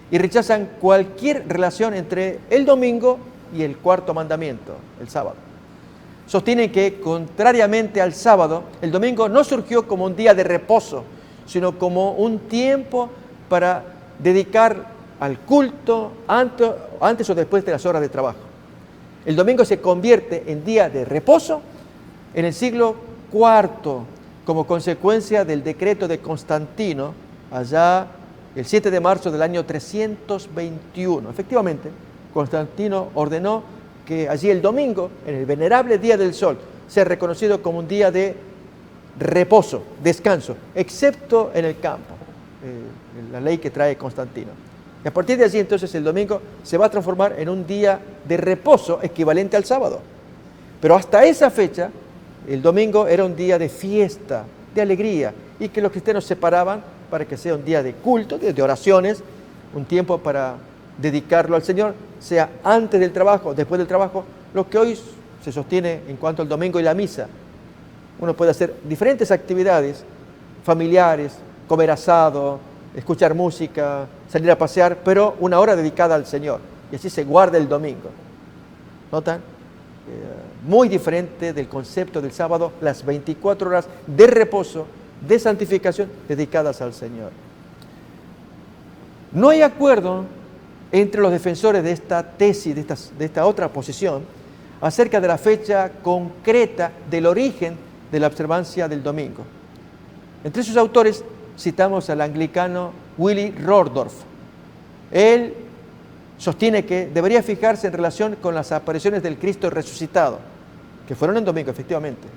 y rechazan cualquier relación entre el domingo y el cuarto mandamiento, el sábado. Sostienen que, contrariamente al sábado, el domingo no surgió como un día de reposo, sino como un tiempo para dedicar al culto antes o después de las horas de trabajo. El domingo se convierte en día de reposo en el siglo IV, como consecuencia del decreto de Constantino, allá el 7 de marzo del año 321. Efectivamente, Constantino ordenó que allí el domingo, en el venerable Día del Sol, sea reconocido como un día de reposo, descanso, excepto en el campo, la ley que trae Constantino. Y a partir de allí, entonces, el domingo se va a transformar en un día de reposo equivalente al sábado. Pero hasta esa fecha, el domingo era un día de fiesta, de alegría, y que los cristianos separaban para que sea un día de culto, de oraciones, un tiempo para dedicarlo al Señor, sea antes del trabajo, después del trabajo, lo que hoy se sostiene en cuanto al domingo y la misa. Uno puede hacer diferentes actividades familiares, comer asado, escuchar música, salir a pasear, pero una hora dedicada al Señor. Y así se guarda el domingo. ¿Notan? Muy diferente del concepto del sábado, las 24 horas de reposo, de santificación dedicadas al Señor. No hay acuerdo entre los defensores de esta tesis, de esta otra posición, acerca de la fecha concreta del origen de la observancia del domingo. Entre sus autores citamos al anglicano Willy Rordorf. Él sostiene que debería fijarse en relación con las apariciones del Cristo resucitado, que fueron en domingo, efectivamente,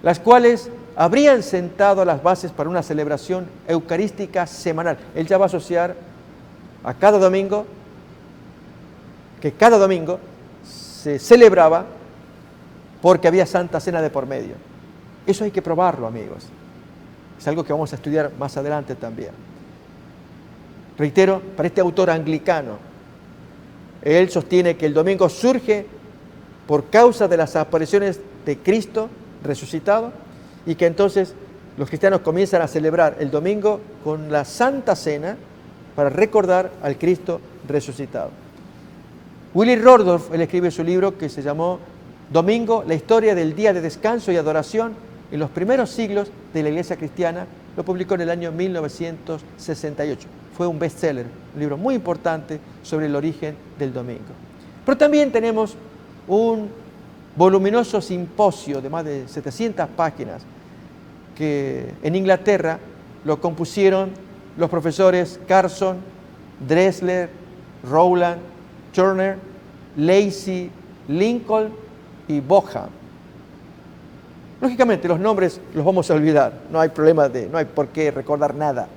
las cuales habrían sentado las bases para una celebración eucarística semanal. Él ya va a asociar a cada domingo, que cada domingo se celebraba porque había Santa Cena de por medio. Eso hay que probarlo, amigos. Es algo que vamos a estudiar más adelante también. Reitero, para este autor anglicano, él sostiene que el domingo surge por causa de las apariciones de Cristo resucitado y que entonces los cristianos comienzan a celebrar el domingo con la Santa Cena para recordar al Cristo resucitado. Willy Rordorf, él escribe su libro que se llamó Domingo, la historia del día de descanso y adoración en los primeros siglos de la Iglesia cristiana. Lo publicó en el año 1968. Fue un bestseller, un libro muy importante sobre el origen del domingo. Pero también tenemos un voluminoso simposio de más de 700 páginas que en Inglaterra lo compusieron los profesores Carson, Dressler, Rowland, Turner, Lacey, Lincoln y Boham. Lógicamente los nombres los vamos a olvidar, no hay problema, no hay por qué recordar nada.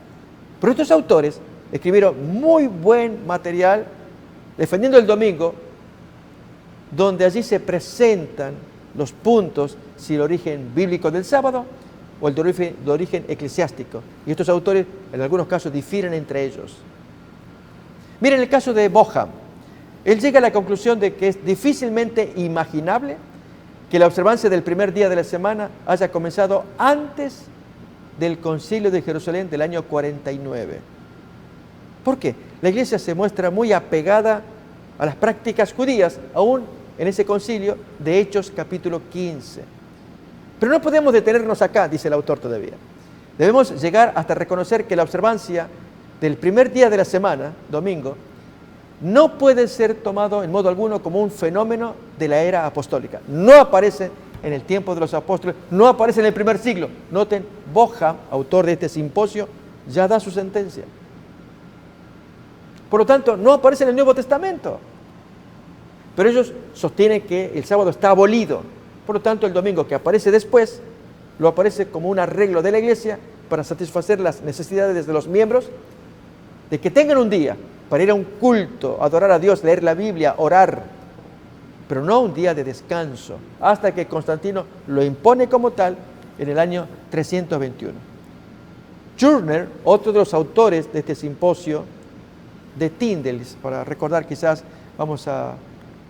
Pero estos autores escribieron muy buen material defendiendo el domingo, donde allí se presentan los puntos, si el origen bíblico del sábado o el de origen eclesiástico. Y estos autores en algunos casos difieren entre ellos. Miren el caso de Boham. Él llega a la conclusión de que es difícilmente imaginable que la observancia del primer día de la semana haya comenzado antes del Concilio de Jerusalén del año 49. ¿Por qué? La Iglesia se muestra muy apegada a las prácticas judías, aún en ese concilio de Hechos capítulo 15. Pero no podemos detenernos acá, dice el autor todavía. Debemos llegar hasta reconocer que la observancia del primer día de la semana, domingo, no puede ser tomado en modo alguno como un fenómeno de la era apostólica. No aparece en el tiempo de los apóstoles, no aparece en el primer siglo. Noten, Boja, autor de este simposio, ya da su sentencia. Por lo tanto, no aparece en el Nuevo Testamento. Pero ellos sostienen que el sábado está abolido. Por lo tanto, el domingo que aparece después, lo aparece como un arreglo de la iglesia para satisfacer las necesidades de los miembros, de que tengan un día para ir a un culto, adorar a Dios, leer la Biblia, orar, pero no un día de descanso, hasta que Constantino lo impone como tal en el año 321. Turner, otro de los autores de este simposio de Tyndale, para recordar, quizás vamos a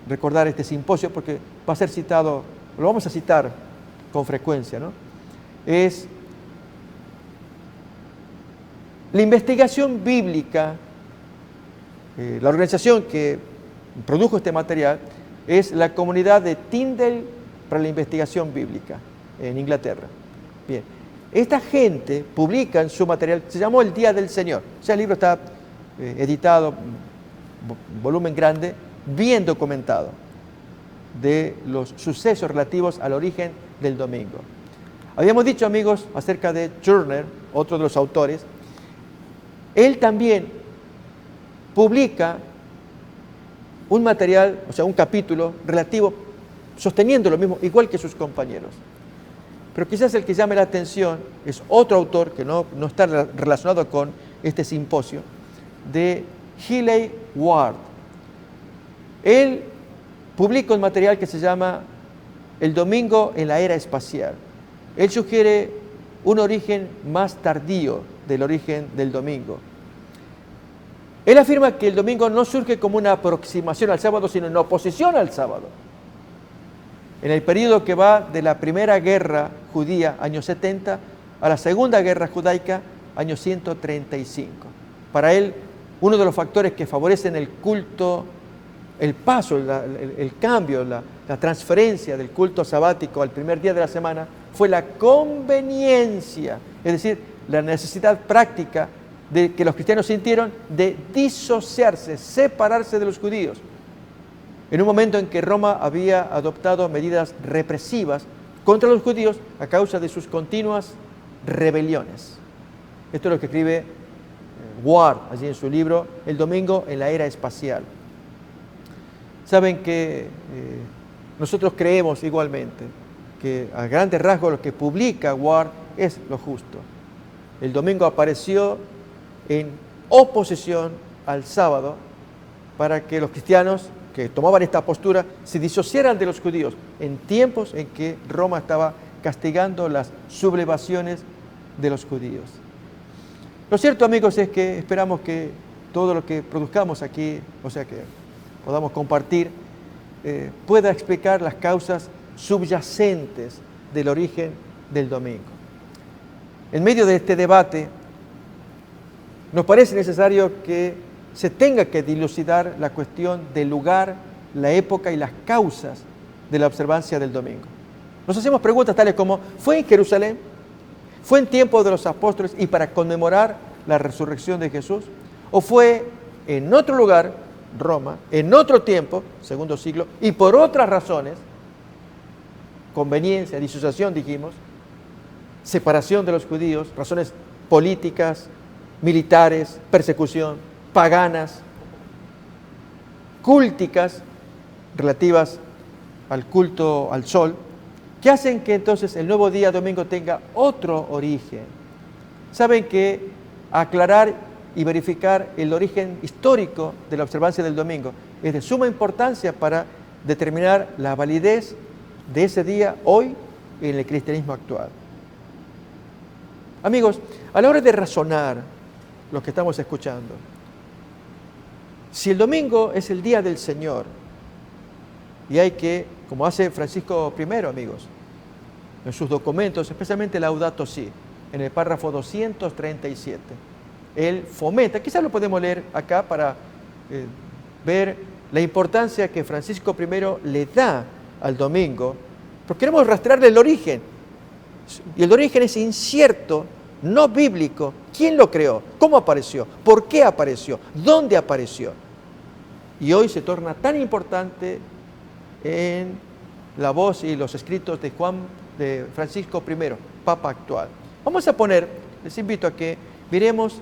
recordar este simposio porque va a ser citado, lo vamos a citar con frecuencia, ¿no? Es la investigación bíblica. La organización que produjo este material es la comunidad de Tyndale para la investigación bíblica en Inglaterra. Bien, esta gente publica en su material, se llamó El Día del Señor. O sea, el libro está editado, volumen grande, bien documentado, de los sucesos relativos al origen del domingo. Habíamos dicho, amigos, acerca de Turner, otro de los autores, él también publica un material, o sea, un capítulo relativo, sosteniendo lo mismo, igual que sus compañeros. Pero quizás el que llame la atención es otro autor que no está relacionado con este simposio, de Healy Ward. Él publica un material que se llama El domingo en la era espacial. Él sugiere un origen más tardío del origen del domingo. Él afirma que el domingo no surge como una aproximación al sábado, sino en oposición al sábado. En el periodo que va de la primera guerra judía, año 70, a la segunda guerra judaica, año 135. Para él, uno de los factores que favorecen el culto, el paso, el cambio, la transferencia del culto sabático al primer día de la semana, fue la conveniencia, es decir, la necesidad práctica de que los cristianos sintieron de disociarse, separarse de los judíos, en un momento en que Roma había adoptado medidas represivas contra los judíos a causa de sus continuas rebeliones. Esto es lo que escribe Ward allí en su libro El domingo en la era espacial. Saben que nosotros creemos igualmente que a grandes rasgos lo que publica Ward es lo justo. El domingo apareció en oposición al sábado para que los cristianos que tomaban esta postura se disociaran de los judíos en tiempos en que Roma estaba castigando las sublevaciones de los judíos. Lo cierto, amigos, es que esperamos que todo lo que produzcamos aquí, o sea, que podamos compartir, pueda explicar las causas subyacentes del origen del domingo. En medio de este debate, nos parece necesario que se tenga que dilucidar la cuestión del lugar, la época y las causas de la observancia del domingo. Nos hacemos preguntas tales como, ¿fue en Jerusalén? ¿Fue en tiempo de los apóstoles y para conmemorar la resurrección de Jesús? ¿O fue en otro lugar, Roma, en otro tiempo, segundo siglo, y por otras razones, conveniencia, disociación, dijimos, separación de los judíos, razones políticas, militares, persecución, paganas, cúlticas, relativas al culto al sol, que hacen que entonces el nuevo día domingo tenga otro origen? Saben que aclarar y verificar el origen histórico de la observancia del domingo es de suma importancia para determinar la validez de ese día hoy en el cristianismo actual. Amigos, a la hora de razonar lo que estamos escuchando, si el domingo es el día del Señor, y hay que, como hace Francisco I, amigos, en sus documentos, especialmente Laudato Si, en el párrafo 237, él fomenta, quizás lo podemos leer acá para ver la importancia que Francisco I le da al domingo, porque queremos rastrearle el origen, y el origen es incierto no bíblico, ¿quién lo creó? ¿Cómo apareció? ¿Por qué apareció? ¿Dónde apareció? Y hoy se torna tan importante en la voz y los escritos de Francisco I, Papa actual. Vamos a poner, les invito a que miremos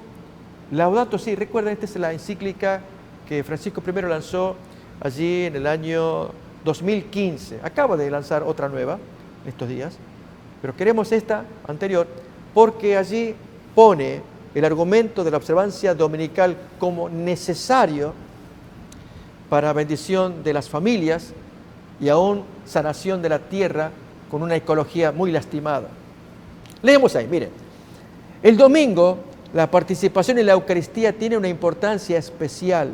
Laudato Si. Recuerden, esta es la encíclica que Francisco I lanzó allí en el año 2015. Acaba de lanzar otra nueva estos días, pero queremos esta anterior porque allí pone el argumento de la observancia dominical como necesario para bendición de las familias y aún sanación de la tierra con una ecología muy lastimada. Leemos ahí, miren. El domingo, la participación en la Eucaristía tiene una importancia especial.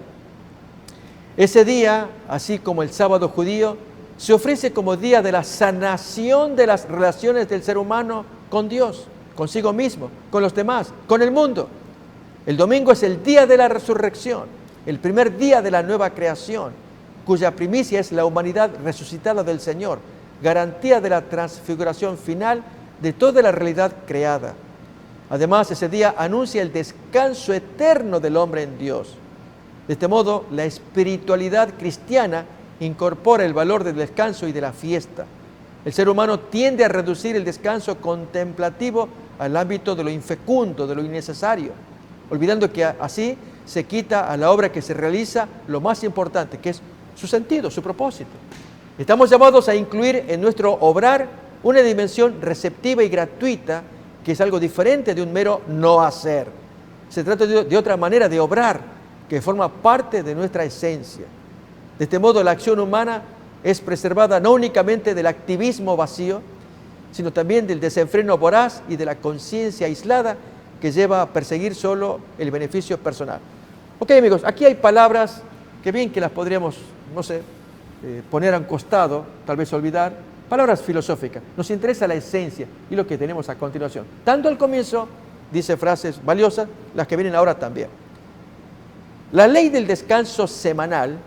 Ese día, así como el sábado judío, se ofrece como día de la sanación de las relaciones del ser humano con Dios, consigo mismo, con los demás, con el mundo. El domingo es el día de la resurrección, el primer día de la nueva creación, cuya primicia es la humanidad resucitada del Señor, garantía de la transfiguración final de toda la realidad creada. Además, ese día anuncia el descanso eterno del hombre en Dios. De este modo, la espiritualidad cristiana incorpora el valor del descanso y de la fiesta. El ser humano tiende a reducir el descanso contemplativo al ámbito de lo infecundo, de lo innecesario, olvidando que así se quita a la obra que se realiza lo más importante, que es su sentido, su propósito. Estamos llamados a incluir en nuestro obrar una dimensión receptiva y gratuita, que es algo diferente de un mero no hacer. Se trata de otra manera de obrar, que forma parte de nuestra esencia. De este modo, la acción humana es preservada no únicamente del activismo vacío, sino también del desenfreno voraz y de la conciencia aislada que lleva a perseguir solo el beneficio personal. Ok, amigos, aquí hay palabras que bien que las podríamos, no sé, poner a un costado, tal vez olvidar, palabras filosóficas. Nos interesa la esencia y lo que tenemos a continuación. Tanto al comienzo dice frases valiosas, las que vienen ahora también. La ley del descanso semanal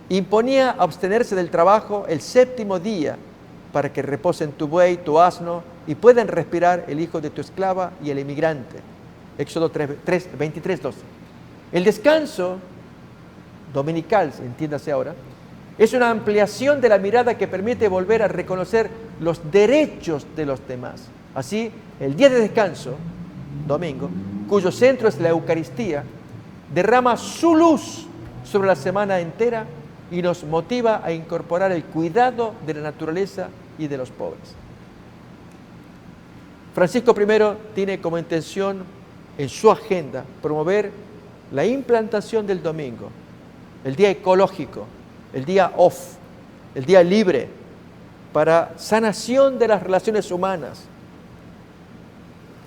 imponía abstenerse del trabajo el séptimo día para que reposen tu buey, tu asno y puedan respirar el hijo de tu esclava y el emigrante. Éxodo 23:12. El descanso dominical, entiéndase ahora, es una ampliación de la mirada que permite volver a reconocer los derechos de los demás. Así, el día de descanso, domingo, cuyo centro es la Eucaristía, derrama su luz sobre la semana entera y nos motiva a incorporar el cuidado de la naturaleza y de los pobres. Francisco I tiene como intención en su agenda promover la implantación del domingo, el día ecológico, el día off, el día libre, para sanación de las relaciones humanas,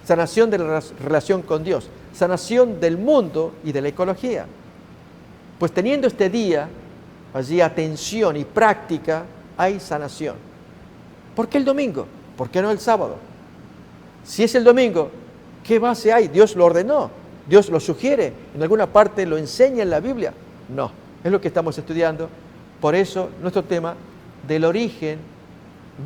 sanación de la relación con Dios, sanación del mundo y de la ecología. Pues teniendo este día, allí atención y práctica, hay sanación. ¿Por qué el domingo? ¿Por qué no el sábado? Si es el domingo, ¿qué base hay? Dios lo ordenó, Dios lo sugiere, en alguna parte lo enseña en la Biblia. No, es lo que estamos estudiando. Por eso nuestro tema del origen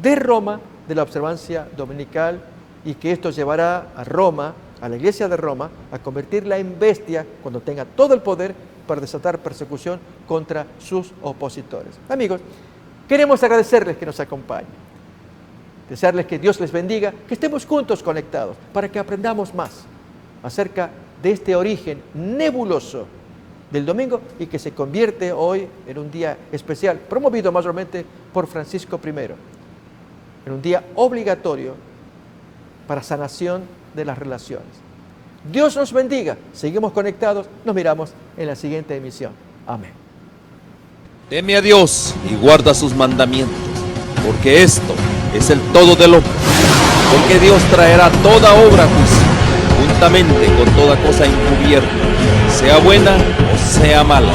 de Roma, de la observancia dominical, y que esto llevará a Roma, a la Iglesia de Roma, a convertirla en bestia cuando tenga todo el poder para desatar persecución contra sus opositores. Amigos, queremos agradecerles que nos acompañen, desearles que Dios les bendiga, que estemos juntos conectados para que aprendamos más acerca de este origen nebuloso del domingo y que se convierte hoy en un día especial, promovido mayormente por Francisco I, en un día obligatorio para sanación de las relaciones. Dios nos bendiga, seguimos conectados, nos miramos en la siguiente emisión. Amén. Teme a Dios y guarda sus mandamientos, porque esto es el todo del hombre. Porque Dios traerá toda obra a juicio, juntamente con toda cosa encubierta, sea buena o sea mala.